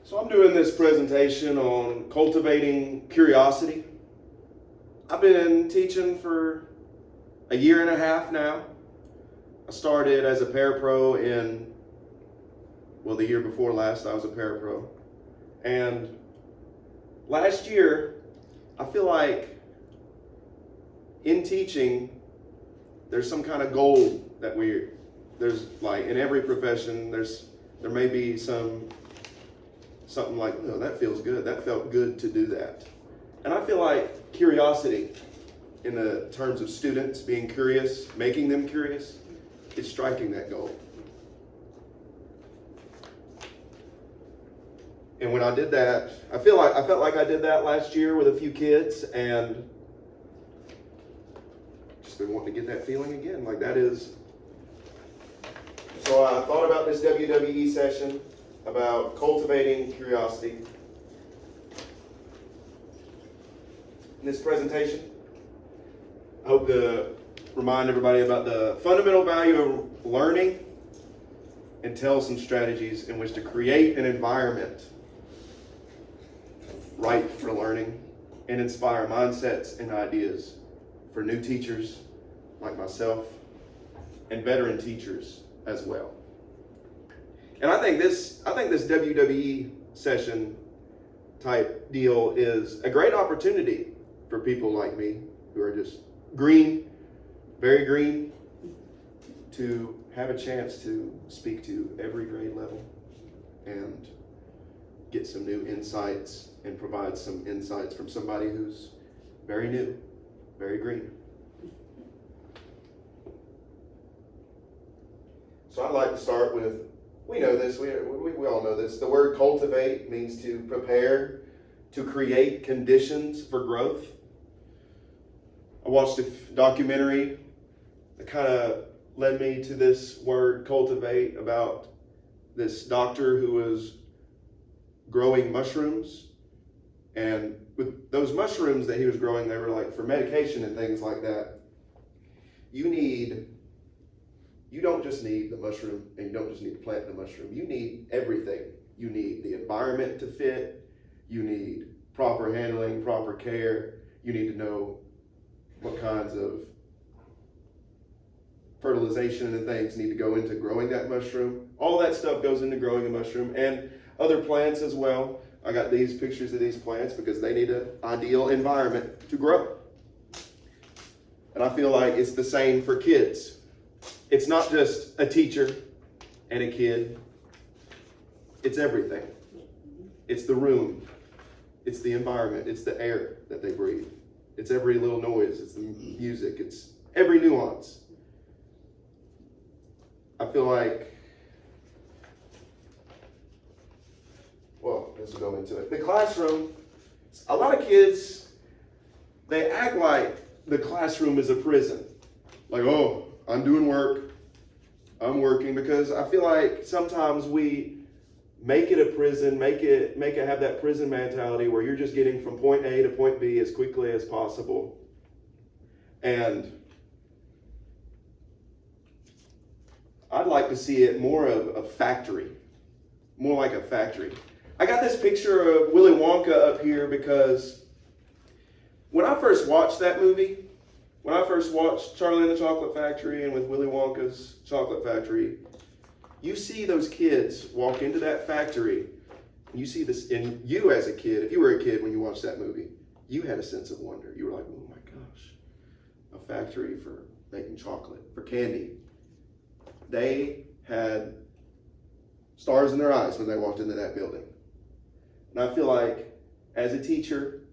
So I'm doing this presentation on cultivating curiosity. I've been teaching for a year and a half now. I started as a parapro the year before last I was a parapro. And last year, I feel like in teaching, there's some kind of goal that there's like in every profession, there may be something like, oh, that feels good. That felt good to do that. And I feel like curiosity, in the terms of students being curious, making them curious, is striking that goal. And when I did that, I felt like I did that last year with a few kids, and just been wanting to get that feeling again. Like that is. So I thought about this WWE session about cultivating curiosity. In this presentation, I hope to remind everybody about the fundamental value of learning and tell some strategies in which to create an environment ripe for learning and inspire mindsets and ideas for new teachers like myself and veteran teachers as well. And I think this WWE session type deal is a great opportunity for people like me who are just green, very green, to have a chance to speak to every grade level and get some new insights and provide some insights from somebody who's very new, very green. So I'd like to start with, we know this, we all know this. The word cultivate means to prepare, to create conditions for growth. I watched a documentary that kind of led me to this word cultivate about this doctor who was growing mushrooms. And with those mushrooms that he was growing, they were like for medication and things like that. You don't just need the mushroom, and you don't just need to plant the mushroom. You need everything. You need the environment to fit. You need proper handling, proper care. You need to know what kinds of fertilization and things need to go into growing that mushroom. All that stuff goes into growing a mushroom and other plants as well. I got these pictures of these plants because they need an ideal environment to grow. And I feel like it's the same for kids. It's not just a teacher and a kid. It's everything. It's the room. It's the environment. It's the air that they breathe. It's every little noise. It's the music. It's every nuance. I feel like, let's go into it. The classroom, a lot of kids, they act like the classroom is a prison. Like, oh, I'm doing work, I'm working, because I feel like sometimes we make it a prison, make it have that prison mentality where you're just getting from point A to point B as quickly as possible. And I'd like to see it more of a factory, more like a factory. I got this picture of Willy Wonka up here because when I first watched that movie, when I first watched Charlie and the Chocolate Factory and with Willy Wonka's Chocolate Factory, you see those kids walk into that factory, and you see this, and you as a kid, if you were a kid when you watched that movie, you had a sense of wonder. You were like, oh my gosh, a factory for making chocolate, for candy. They had stars in their eyes when they walked into that building. And I feel like as a teacher,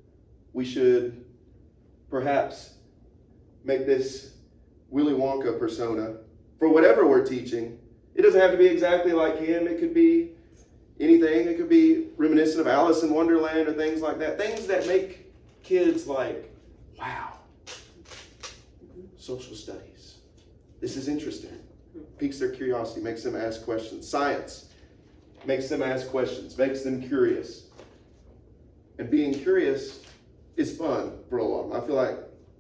we should perhaps make this Willy Wonka persona for whatever we're teaching. It doesn't have to be exactly like him. It could be anything. It could be reminiscent of Alice in Wonderland or things like that. Things that make kids like, wow, social studies. This is interesting. Piques their curiosity, makes them ask questions. Science makes them ask questions, makes them curious. And being curious is fun for a long time. I feel like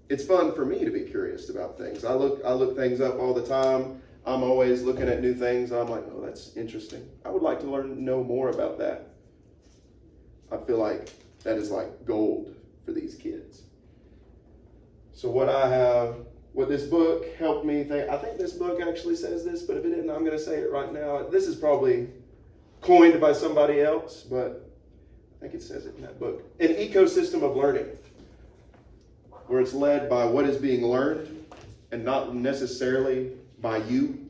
it's fun for me to be curious about things. I look things up all the time. I'm always looking at new things. I'm like, oh, that's interesting. I would like to know more about that. I feel like that is like gold for these kids. So what this book helped me think, I think this book actually says this, but if it didn't, I'm going to say it right now. This is probably coined by somebody else, but I think it says it in that book. An ecosystem of learning, where it's led by what is being learned and not necessarily by you.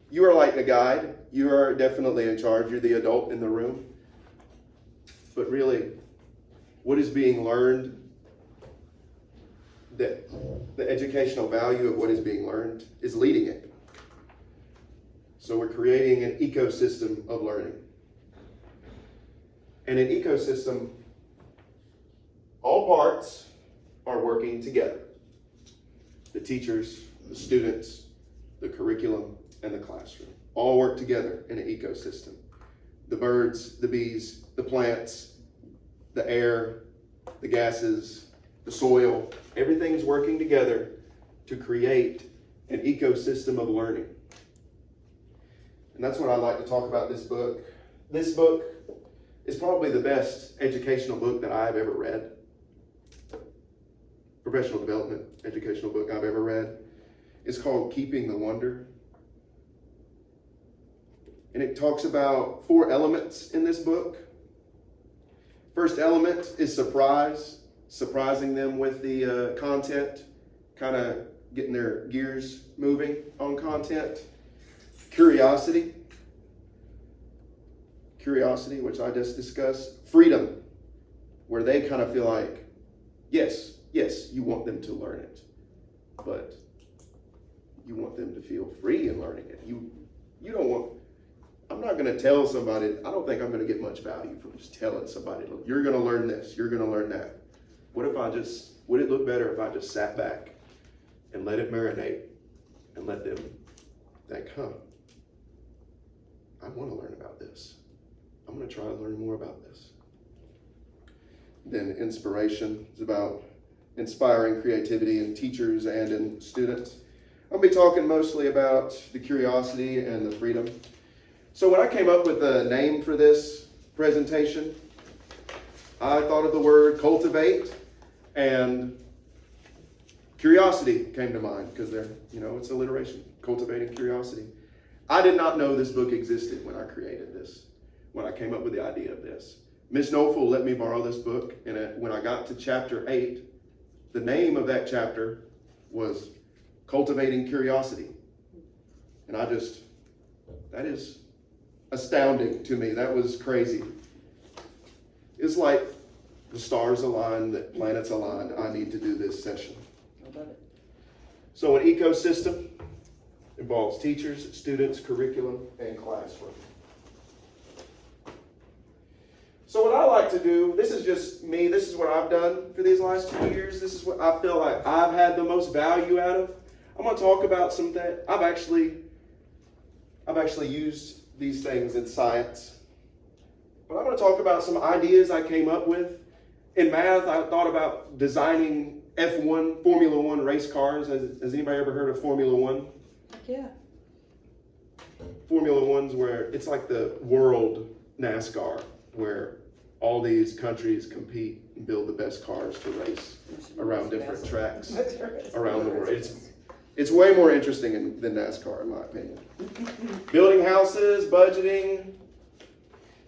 You are like the guide. You are definitely in charge. You're the adult in the room. But really, what is being learned, the educational value of what is being learned is leading it. So we're creating an ecosystem of learning. And an ecosystem, all parts are working together. The teachers, the students, the curriculum, and the classroom all work together in an ecosystem. The birds, the bees, the plants, the air, the gases, the soil, everything's working together to create an ecosystem of learning. And that's what I like to talk about this book. This book is probably the best educational book that I've ever read. Professional development educational book I've ever read. It's called Keeping the Wonder. And it talks about 4 elements in this book. First element is surprise, surprising them with the content, kind of getting their gears moving on content. Curiosity, which I just discussed. Freedom, where they kind of feel like, yes, you want them to learn it, but you want them to feel free in learning it. You don't want, I'm not going to tell somebody, I don't think I'm going to get much value from just telling somebody, look, you're going to learn this, you're going to learn that. Would it look better if I just sat back and let it marinate and let them think, I want to learn about this. I'm going to try to learn more about this. Then inspiration is about inspiring creativity in teachers and in students. I'll be talking mostly about the curiosity and the freedom. So when I came up with the name for this presentation, I thought of the word cultivate, and curiosity came to mind because it's alliteration, cultivating curiosity. I did not know this book existed when I created this, when I came up with the idea of this. Miss Knowful let me borrow this book, and when I got to chapter 8, the name of that chapter was Cultivating Curiosity. And that is astounding to me. That was crazy. It's like the stars aligned, the planets aligned. I need to do this session. I love it. So an ecosystem involves teachers, students, curriculum, and classroom. So what I like to do, this is just me, this is what I've done for these last 2 years. This is what I feel like I've had the most value out of. I'm going to talk about some that I've actually used these things in science. But I'm going to talk about some ideas I came up with. In math, I thought about designing F1, Formula One race cars. Has anybody ever heard of Formula One? Yeah. Formula One's where it's like the world NASCAR, where all these countries compete and build the best cars to race around different tracks around the world. It's way more interesting than NASCAR, in my opinion. Building houses, budgeting.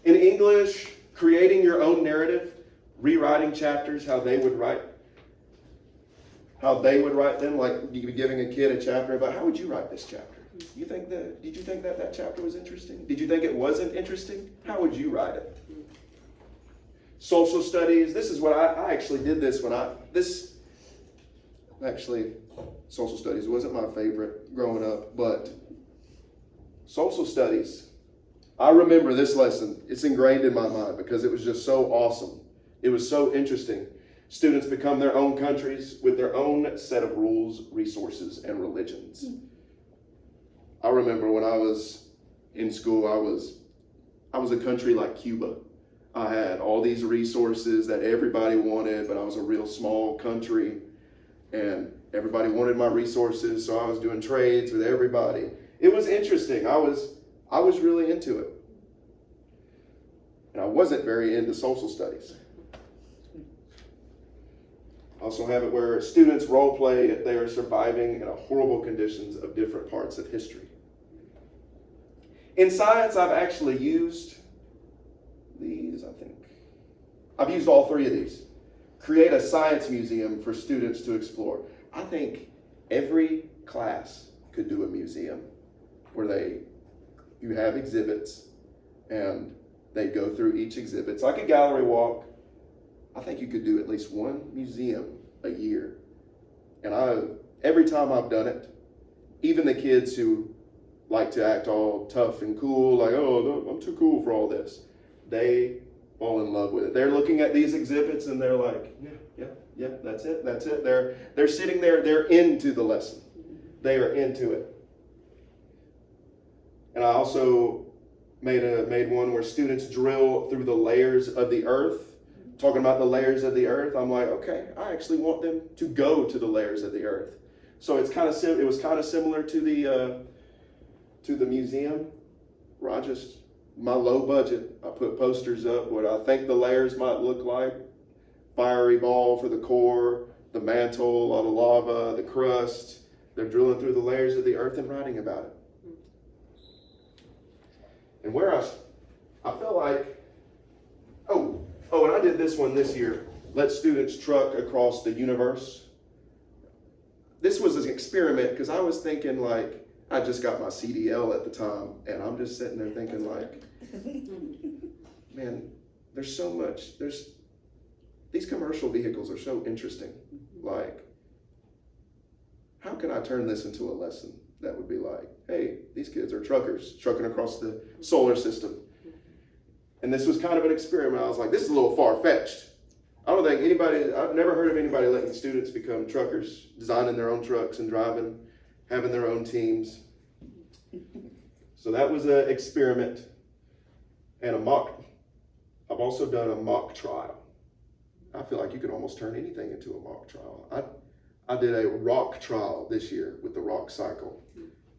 In English, creating your own narrative, rewriting chapters how they would write them, like giving a kid a chapter about how would you write this chapter? Did you think that chapter was interesting? Did you think it wasn't interesting? How would you write it? Social studies. This is what I actually did this when social studies wasn't my favorite growing up, but social studies, I remember this lesson. It's ingrained in my mind because it was just so awesome. It was so interesting. Students become their own countries with their own set of rules, resources, and religions. I remember when I was in school, I was a country like Cuba. I had all these resources that everybody wanted, but I was a real small country, and everybody wanted my resources, so I was doing trades with everybody. It was interesting. I was really into it. and I wasn't very into social studies. I also have it where students role play if they are surviving in horrible conditions of different parts of history. In science, I've actually used these, I think. I've used all three of these. Create a science museum for students to explore. I think every class could do a museum where you have exhibits and they go through each exhibit. It's like a gallery walk. I think you could do at least one museum a year. And every time I've done it, even the kids who like to act all tough and cool, like, oh, I'm too cool for all this, they fall in love with it. They're looking at these exhibits and they're like, yeah, that's it. They're sitting there, they're into the lesson. They are into it. And I also made one where students drill through the layers of the earth. Talking about the layers of the earth, I'm like, okay, I actually want them to go to the layers of the earth. So it was kind of similar to the museum, where my low budget, I put posters up what I think the layers might look like. Fiery ball for the core, the mantle, a lot of lava, the crust. They're drilling through the layers of the earth and writing about it. And where I felt like, and I did this one this year. Let students truck across the universe. This was an experiment because I was thinking like, I just got my CDL at the time, and I'm just sitting there thinking like, man, there's so much, these commercial vehicles are so interesting. Like, how can I turn this into a lesson that would be like, hey, these kids are truckers, trucking across the solar system. And this was kind of an experiment. I was like, this is a little far-fetched. I've never heard of anybody letting students become truckers, designing their own trucks and driving, having their own teams. So that was an experiment and a mock. I've also done a mock trial. I feel like you could almost turn anything into a mock trial. I did a rock trial this year with the rock cycle.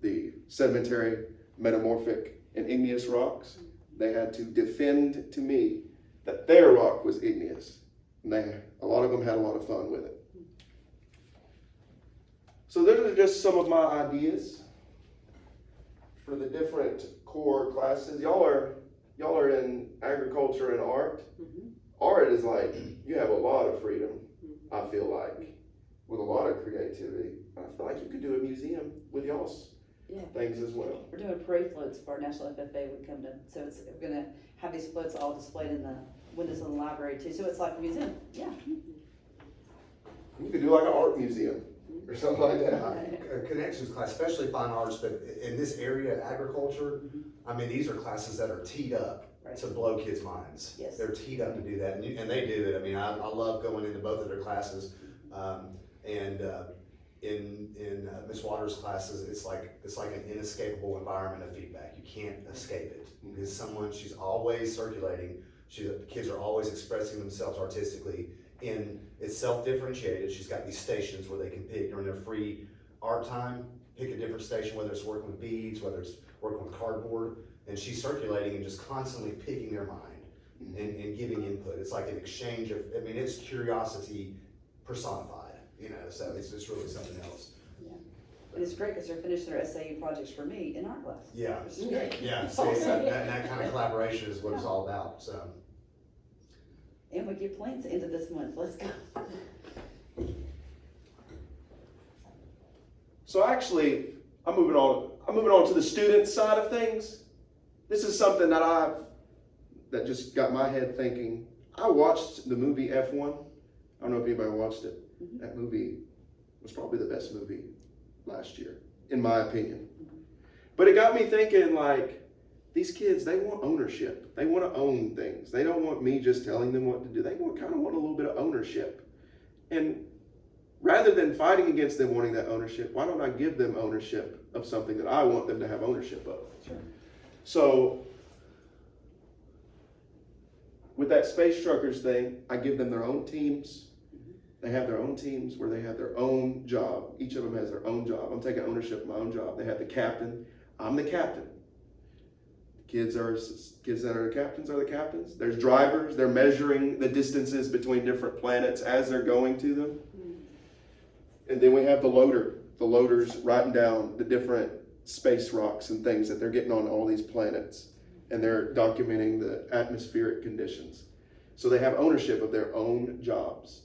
The sedimentary, metamorphic, and igneous rocks. They had to defend to me that their rock was igneous. And a lot of them had a lot of fun with it. So those are just some of my ideas for the different core classes. Y'all are in agriculture and art. Mm-hmm. Art is like, you have a lot of freedom, I feel like, with a lot of creativity. I feel like you could do a museum with y'all's things as well. We're doing parade floats for our National FFA would come to, so we're going to have these floats all displayed in the windows of the library too, so it's like a museum. Yeah. You could do like an art museum or something like that. A connections class, especially fine arts, but in this area, agriculture, I mean, these are classes that are teed up to blow kids' minds. Yes. They're teed up to do that, and they do it. I mean, I love going into both of their classes, in Miss Waters' classes, it's like an inescapable environment of feedback. You can't escape it because she's always circulating. The kids are always expressing themselves artistically, and it's self-differentiated. She's got these stations where they can pick during their free art time, pick a different station, whether it's working with beads, whether it's working with cardboard, and she's circulating and just constantly picking their mind and giving input. It's like an exchange of, I mean, it's curiosity personified, so it's really something else. Yeah. And it's great because they're finishing their SAU projects for me in art class. Yeah. Which is great. Yeah, so that kind of collaboration is what it's all about, so. And we get plans into this month. Let's go. So actually, I'm moving on to the student side of things. This is something that just got my head thinking. I watched the movie F1. I don't know if anybody watched it. Mm-hmm. That movie was probably the best movie last year, in my opinion. Mm-hmm. But it got me thinking, like, these kids, they want ownership. They want to own things. They don't want me just telling them what to do. They kind of want a little bit of ownership. And rather than fighting against them wanting that ownership, why don't I give them ownership of something that I want them to have ownership of? Sure. So with that Space Truckers thing, I give them their own teams. They have their own teams where they have their own job. Each of them has their own job. I'm taking ownership of my own job. They have the captain. I'm the captain. Kids that are the captains are the captains. There's drivers. They're measuring the distances between different planets as they're going to them. And then we have the loader. The loader's writing down the different space rocks and things that they're getting on all these planets. And they're documenting the atmospheric conditions. So they have ownership of their own jobs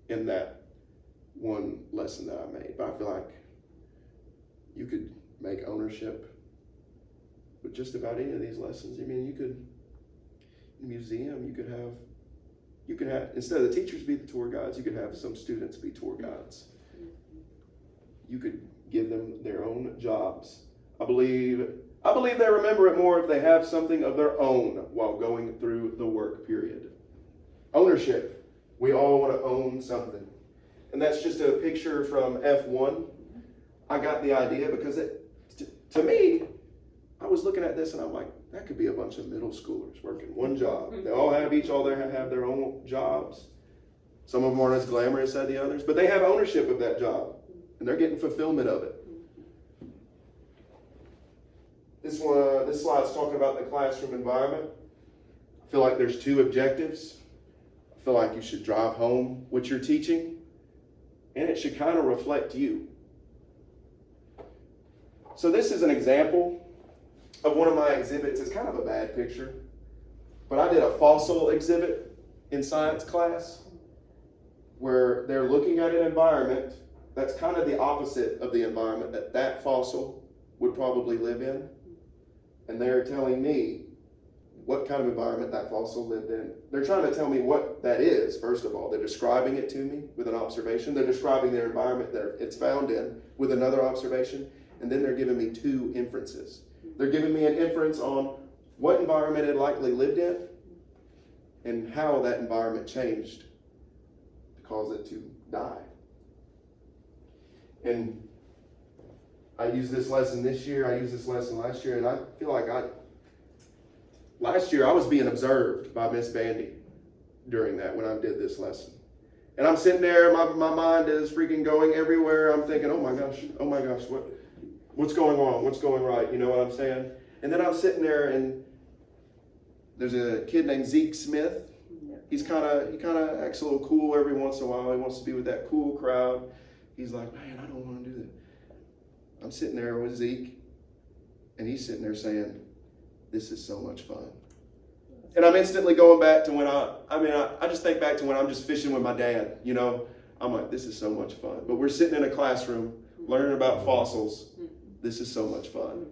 in that one lesson that I made. But I feel like you could make ownership with just about any of these lessons. I mean, you could, in a museum, you could have, instead of the teachers be the tour guides, you could have some students be tour guides. You could give them their own jobs. I believe they remember it more if they have something of their own while going through the work period. Ownership. We all want to own something. And that's just a picture from F1. I got the idea because to me, I was looking at this and I'm like, that could be a bunch of middle schoolers working one job. They all have their own jobs. Some of them aren't as glamorous as the others, but they have ownership of that job and they're getting fulfillment of it. This slide's talking about the classroom environment. I feel like there's two objectives. I feel like you should drive home what you're teaching, and it should kind of reflect you. So this is an example of one of my exhibits. It's kind of a bad picture, but I did a fossil exhibit in science class where they're looking at an environment that's kind of the opposite of the environment that fossil would probably live in. And they're telling me what kind of environment that fossil lived in. They're trying to tell me what that is, first of all. They're describing it to me with an observation. They're describing their environment that it's found in with another observation. And then they're giving me two inferences. They're giving me an inference on what environment it likely lived in and how that environment changed to cause it to die. And I used this lesson this year, I used this lesson last year, and I feel like last year I was being observed by Miss Bandy during that when I did this lesson. And I'm sitting there, my mind is freaking going everywhere. I'm thinking, oh my gosh, what's going on? What's going right? You know what I'm saying? And then I'm sitting there and there's a kid named Zeke Smith. He kind of acts a little cool every once in a while. He wants to be with that cool crowd. He's like, man, I don't want to do that. I'm sitting there with Zeke, and he's sitting there saying, this is so much fun. And I'm instantly going back to when I just think back to when I'm just fishing with my dad, you know. I'm like, this is so much fun. But we're sitting in a classroom learning about fossils. This is so much fun.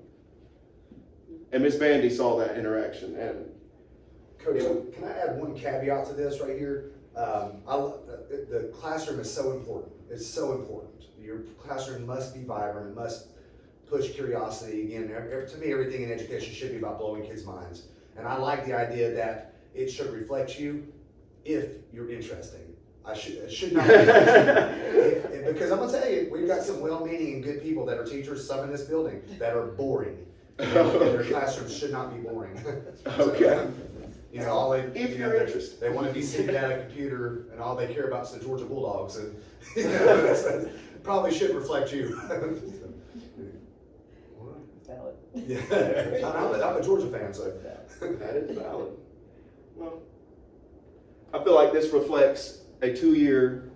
And Miss Bandy saw that interaction. And Coach, can I add one caveat to this right here? The classroom is so important. It's so important. Your classroom must be vibrant. It must push curiosity. Again, to me, everything in education should be about blowing kids' minds. And I like the idea that it should reflect you if you're interesting. It should not be. Because I'm going to tell you, we've got some well-meaning and good people that are teachers, some in this building, that are boring. And their classrooms should not be boring. Okay. You know, all they, if you're interested, they want to be seated at a computer, and all they care about is the Georgia Bulldogs, and you know, that's probably should reflect you. Valid. Yeah, I'm a Georgia fan, so that is valid. Well, I feel like this reflects a 2-year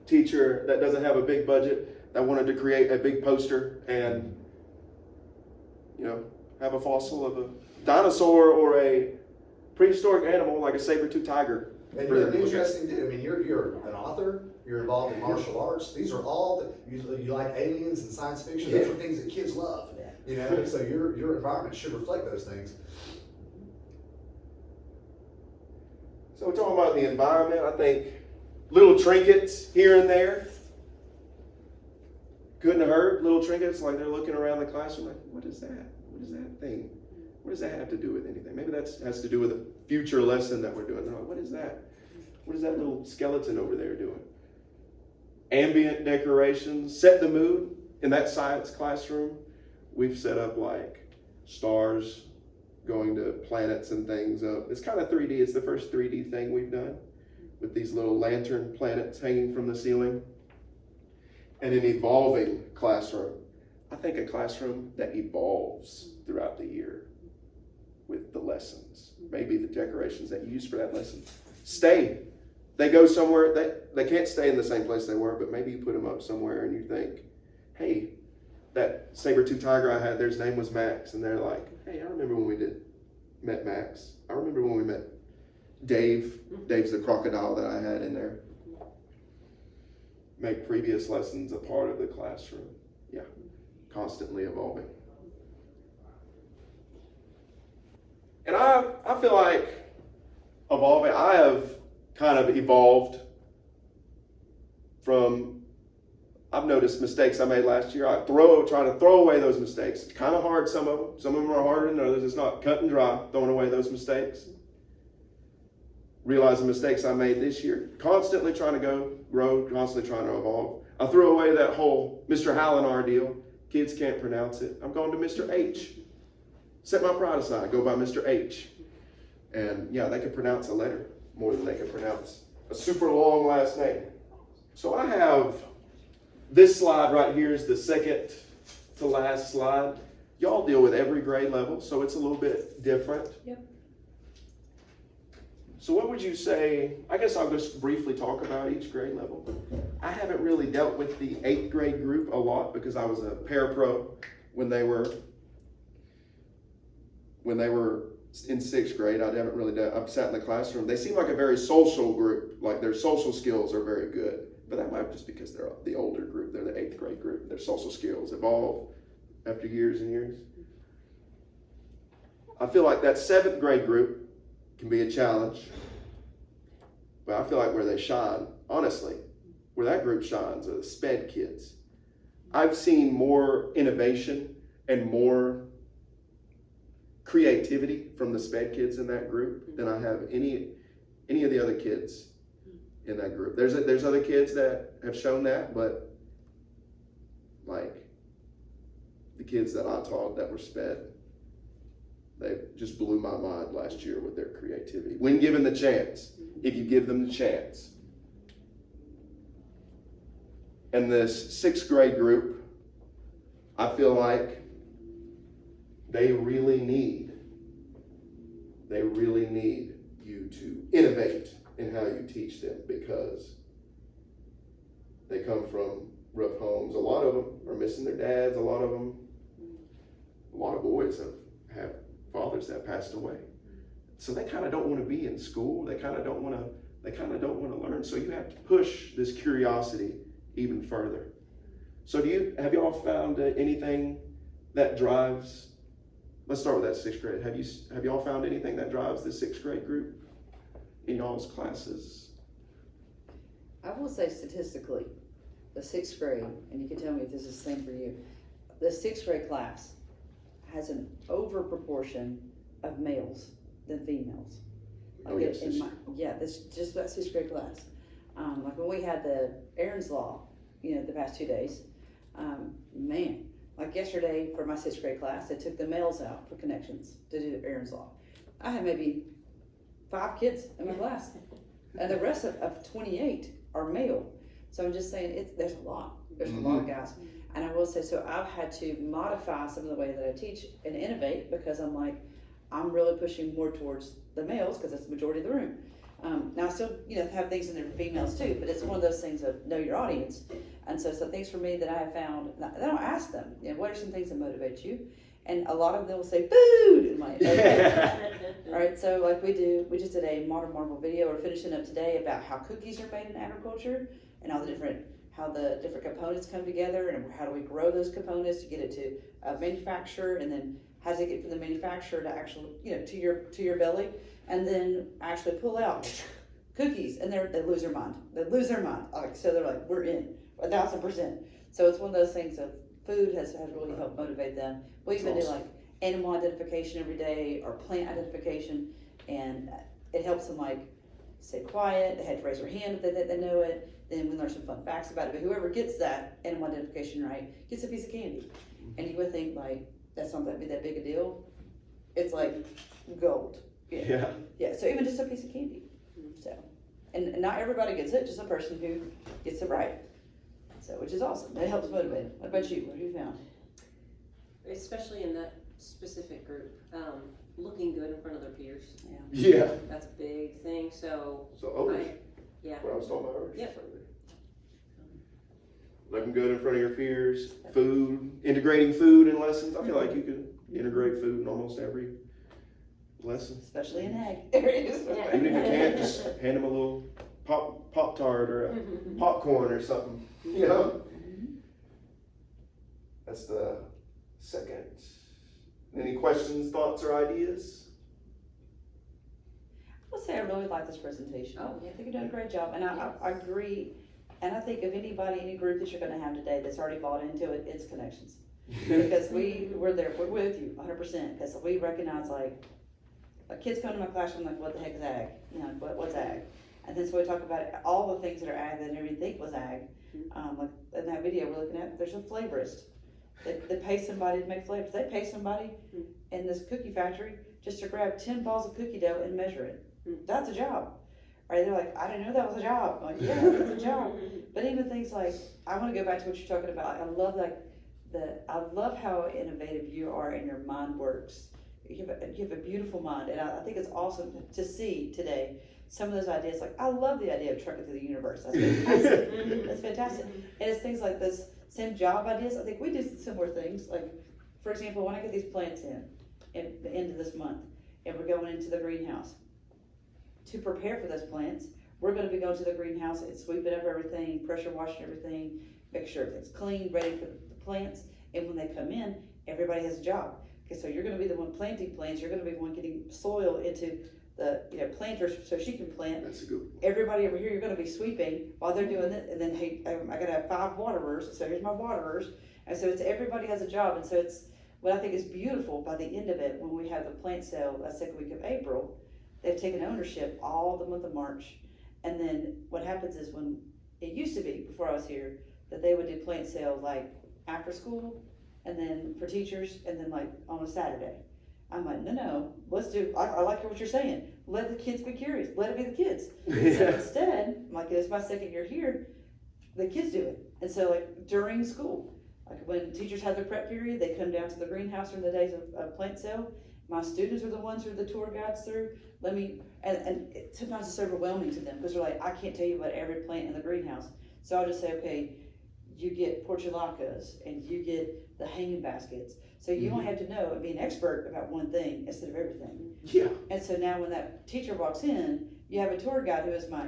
teacher that doesn't have a big budget, that wanted to create a big poster and, you know, have a fossil of a dinosaur or a prehistoric animal like a saber-tooth tiger. And you're an interesting dude. I mean, you're an author. You're involved in martial arts. These are all you like aliens and science fiction. Those are things that kids love. You know, so your environment should reflect those things. So we're talking about the environment. I think little trinkets here and there couldn't hurt. Little trinkets, like they're looking around the classroom, like, what is that? What is that thing? What does that have to do with anything? Maybe that has to do with a future lesson that we're doing. They're like, what is that? What is that little skeleton over there doing? Ambient decorations, set the mood. In that science classroom, we've set up like stars going to planets and things up. It's kind of 3D. It's the first 3D thing we've done with these little lantern planets hanging from the ceiling. And an evolving classroom. I think a classroom that evolves throughout the year. with the lessons. Maybe the decorations that you use for that lesson. Stay. They go somewhere, they can't stay in the same place they were, but maybe you put them up somewhere and you think, hey, that saber-tooth tiger I had, his name was Max. And they're like, hey, I remember when we met Max. I remember when we met Dave. Dave's the crocodile that I had in there. Make previous lessons a part of the classroom. Yeah, constantly evolving. And I feel like evolving, I have kind of evolved from, I've noticed mistakes I made last year. Trying to throw away those mistakes. It's kind of hard, some of them. Some of them are harder than others. It's not cut and dry, throwing away those mistakes. Realizing mistakes I made this year. Constantly trying to grow, constantly trying to evolve. I threw away that whole Mr. Halenar deal. Kids can't pronounce it. I'm going to Mr. H. Set my pride aside, go by Mr. H. And yeah, they can pronounce a letter more than they can pronounce a super long last name. So I have this slide right here is the second to last slide. Y'all deal with every grade level, so it's a little bit different. Yep. So what would you say, I guess I'll just briefly talk about each grade level. I haven't really dealt with the 8th grade group a lot because I was a parapro when they were in 6th grade. I've sat in the classroom. They seem like a very social group, like their social skills are very good. But that might be just because they're the older group. They're the 8th grade group. Their social skills evolve after years and years. I feel like that 7th grade group can be a challenge. But I feel like where they shine, honestly, where that group shines are the SPED kids. I've seen more innovation and more creativity from the SPED kids in that group than I have any of the other kids in that group. There's other kids that have shown that, but like the kids that I taught that were SPED, they just blew my mind last year with their creativity. When given the chance, if you give them the chance. And this 6th grade group, I feel like they really need you to innovate in how you teach them because they come from rough homes. A lot of them are missing their dads. A lot of boys have fathers that passed away. So they kind of don't want to be in school. They kind of don't want to learn. So you have to push this curiosity even further. So have y'all found anything that drives, let's start with that 6th grade. Have y'all found anything that drives the 6th grade group in y'all's classes? I will say statistically, the 6th grade, and you can tell me if this is the same for you, the 6th grade class has an over proportion of males than females. Yes. This just that 6th grade class. Like when we had the Aaron's Law, the past 2 days, man, like yesterday for my 6th grade class, they took the males out for connections to do Aaron's Law. I had maybe 5 kids in my class, and the rest of 28 are male. So I'm just saying, there's a lot. There's a lot of guys. And I will say, so I've had to modify some of the way that I teach and innovate because I'm really pushing more towards the males because that's the majority of the room. Now I still, have things in there for females too, but it's one of those things of know your audience. And so some things for me that I have found, then I'll ask them, what are some things that motivate you? And a lot of them will say food. I'm like, okay. All right, so like we just did a Modern Marvel video. We're finishing up today about how cookies are made in agriculture and how the different components come together and how do we grow those components to get it to a manufacturer, and then how does it get from the manufacturer to actually, to your belly, and then actually pull out cookies, and they lose their mind. They lose their mind. So they're like, we're in 1,000%. So it's one of those things of food has really helped motivate them. We even do like animal identification every day or plant identification, and it helps them like stay quiet. They had to raise their hand if they know it. Then we learn some fun facts about it. But whoever gets that animal identification right gets a piece of candy. And you would think like that's not that big a deal. It's like gold. Yeah. So even just a piece of candy. So, and not everybody gets it. Just a person who gets it right. So, which is awesome. It helps motivate. What about you? What have you found? Especially in that specific group, looking good in front of their peers. Yeah. That's a big thing, so, So, yeah. what I was talking about earlier. Yep. Looking good in front of your peers, food, integrating food in lessons. I feel like you can integrate food in almost every lesson. Especially in ag areas. Yeah. Even if you can't, just hand them a little Pop-Tart or a popcorn or something, you know? That's the second. Any questions, thoughts, or ideas? I would say I really like this presentation. Oh, yeah. I think you're doing a great job, and I agree. And I think of anybody, any group that you're gonna have today that's already bought into it, it's connections. Because we're there, we're with you 100%, because we recognize like kids come to my classroom like, what the heck is ag? You know, what's ag? And then so we talk about all the things that are ag that I never even think was ag. Like in that video we're looking at, there's a flavorist. They pay somebody to make flavors. They pay somebody in this cookie factory just to grab 10 balls of cookie dough and measure it. That's a job. Right? They're like, I didn't know that was a job. I'm like, yeah, it's a job. But even things like, I want to go back to what you're talking about. I love how innovative you are and your mind works. You have a beautiful mind, and I think it's awesome to see today some of those ideas. Like, I love the idea of trucking through the universe. That's fantastic. That's fantastic. And it's things like this, same job ideas. I think we do similar things. Like, for example, when I get these plants in at the end of this month, and we're going into the greenhouse, to prepare for those plants, we're going to be going to the greenhouse and sweeping up everything, pressure washing everything, making sure everything's clean, ready for the plants. And when they come in, everybody has a job. Okay, so you're going to be the one planting plants. You're going to be the one getting soil into the planters so she can plant. That's a good one. Everybody over here, you're going to be sweeping while they're doing it. And then, hey, I got to have 5 waterers. So here's my waterers. And so it's everybody has a job. And so it's what I think is beautiful by the end of it when we have the plant sale that second week of April. They've taken ownership all the month of March. And then what happens is when it used to be, before I was here, that they would do plant sale like after school and then for teachers and then like on a Saturday. I'm like, no, let's do, I like what you're saying. Let the kids be curious. Let it be the kids. So instead, I'm like, it's my second year here, the kids do it. And so like during school, like when teachers have their prep period, they come down to the greenhouse during the days of plant sale. My students are the ones who are the tour guides through. Sometimes it's overwhelming to them because they're like, I can't tell you about every plant in the greenhouse. So I'll just say, okay, you get portulacas and you get the hanging baskets. So you only have to know and be an expert about one thing instead of everything. Yeah. And so now when that teacher walks in, you have a tour guide who is my,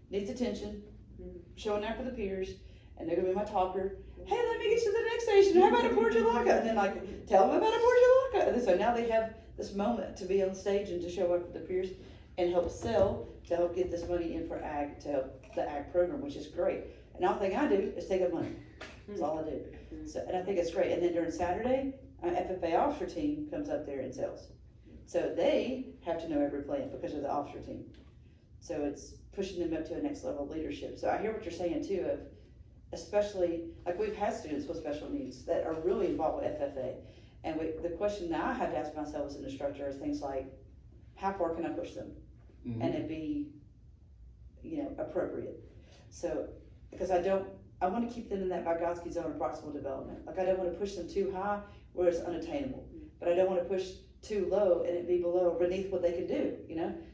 needs attention, showing up for the peers, and they're gonna be my talker. Hey, let me get you to the next station. How about a portulaca? And then like, tell them about a portulaca. And so now they have this moment to be on stage and to show up for the peers and help sell, to help get this money in for ag, to help the ag program, which is great. And all thing I do is take up money. That's all I do. So, and I think it's great. And then during Saturday, FFA officer team comes up there and sells. So they have to know every plant because of the officer team. So it's pushing them up to a next level of leadership. So I hear what you're saying too, of especially, like we've had students with special needs that are really involved with FFA. And the question that I had to ask myself as an instructor is things like, how far can I push them? And it be, appropriate. So, because I want to keep them in that Vygotsky zone of proximal development. Like I don't want to push them too high where it's unattainable, but I don't want to push too low and it be beneath what they can do,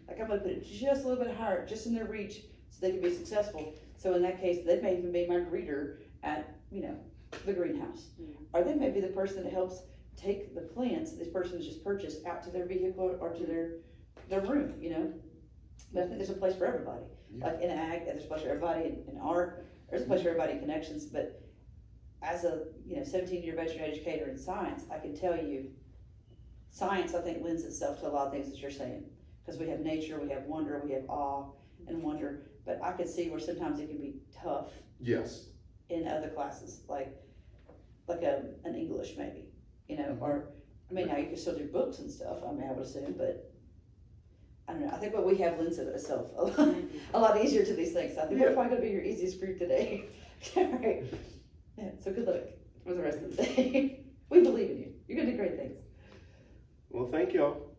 Like I'm going to put it just a little bit higher, just in their reach so they can be successful. So in that case, they may even be my greeter at, the greenhouse. Or they may be the person that helps take the plants that this person has just purchased out to their vehicle or to their room, But I think there's a place for everybody. Yeah. Like in ag, there's a place for everybody. In art, there's a place for everybody in connections. But as a 17-year veteran educator in science, I can tell you, science I think lends itself to a lot of things that you're saying. Because we have nature, we have wonder, we have awe and wonder. But I can see where sometimes it can be tough. Yes. In other classes, like an English maybe, or now you can still do books and stuff. I would assume, but I don't know. I think what we have lends itself a lot easier to these things. I think we're probably going to be your easiest group today. All right. Yeah. So good luck for the rest of the day. We believe in you. You're going to do great things. Well, thank y'all.